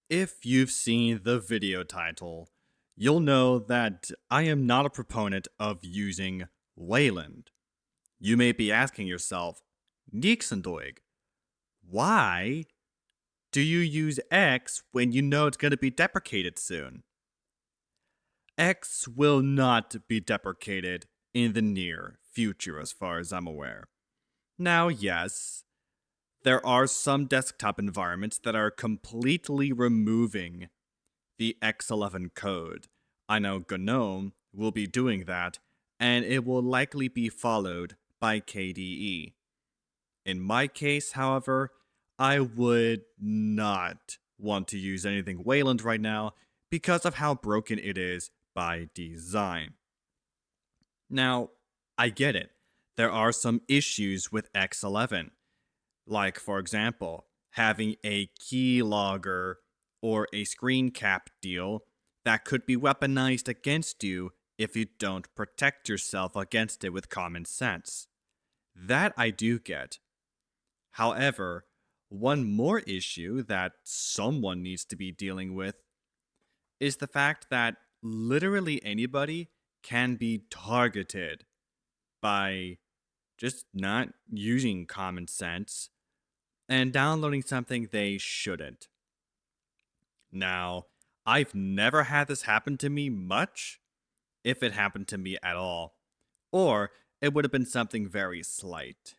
If you've seen the video title, you'll know that I am not a proponent of using Wayland. You may be asking yourself, Nixendoig, why do you use X when you know it's going to be deprecated soon? X will not be deprecated in the near future, as far as I'm aware. Now, yes, there are some desktop environments that are completely removing the X11 code. I know GNOME will be doing that, and it will likely be followed by KDE. In my case, however, I would not want to use anything Wayland right now because of how broken it is by design. Now, I get it. There are some issues with X11, like, for example, having a keylogger or a screen cap deal that could be weaponized against you if you don't protect yourself against it with common sense. That I do get. However, one more issue that someone needs to be dealing with is the fact that literally anybody can be targeted by just not using common sense and downloading something they shouldn't. Now, I've never had this happen to me much, if it happened to me at all, or it would have been something very slight.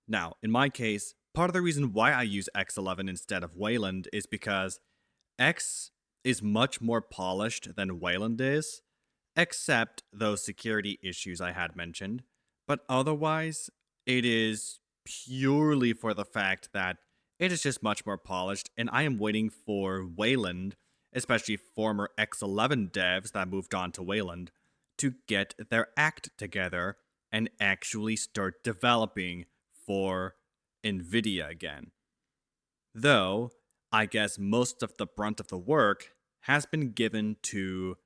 Now, in my case, part of the reason why I use X11 instead of Wayland is because X is much more polished than Wayland is, except those security issues I had mentioned, but otherwise, it is purely for the fact that it is just much more polished, and I am waiting for Wayland, especially former X11 devs that moved on to Wayland, to get their act together and actually start developing for NVIDIA again. Though, I guess most of the brunt of the work has been given to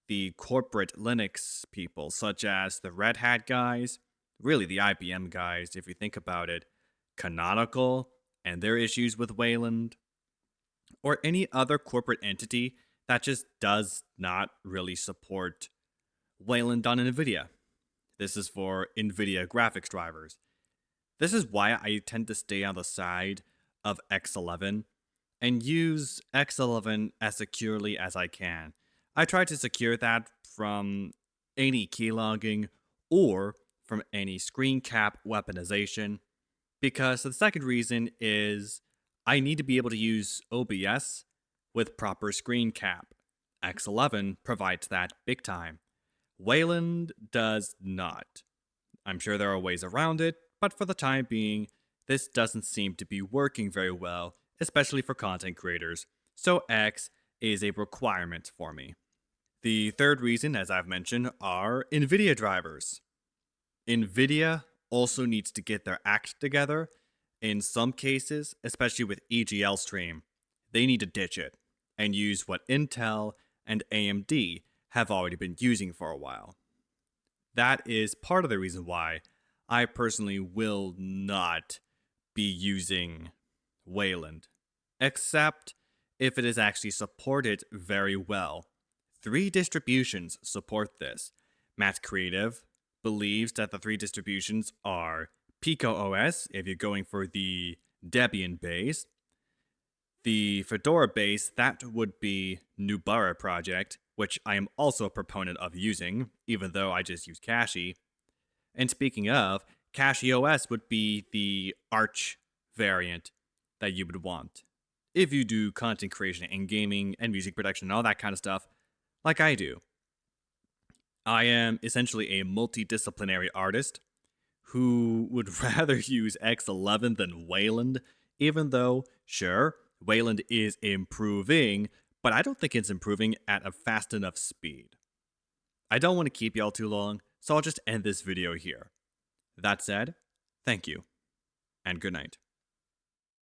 the corporate Linux people, such as the Red Hat guys, really the IBM guys, if you think about it, Canonical and their issues with Wayland, or any other corporate entity that just does not really support Wayland on NVIDIA. This is for NVIDIA graphics drivers. This is why I tend to stay on the side of X11 and use X11 as securely as I can. I try to secure that from any keylogging or from any screen cap weaponization, because the second reason is I need to be able to use OBS with proper screen cap. X11 provides that big time. Wayland does not. I'm sure there are ways around it, but for the time being, this doesn't seem to be working very well, especially for content creators, so X is a requirement for me. The third reason, as I've mentioned, are NVIDIA drivers. NVIDIA also needs to get their act together. In some cases, especially with EGL Stream, they need to ditch it and use what Intel and AMD have already been using for a while. That is part of the reason why I personally will not be using Wayland, except if it is actually supported very well. 3 distributions support this. Matt Creative believes that the 3 distributions are Pico OS, if you're going for the Debian base. The Fedora base, that would be Nubara Project, which I am also a proponent of using, even though I just use Cache. And speaking of, Cache OS would be the Arch variant that you would want if you do content creation and gaming and music production and all that kind of stuff, like I do. I am essentially a multidisciplinary artist who would rather use X11 than Wayland, even though, sure, Wayland is improving, but I don't think it's improving at a fast enough speed. I don't want to keep y'all too long, so I'll just end this video here. That said, thank you, and good night.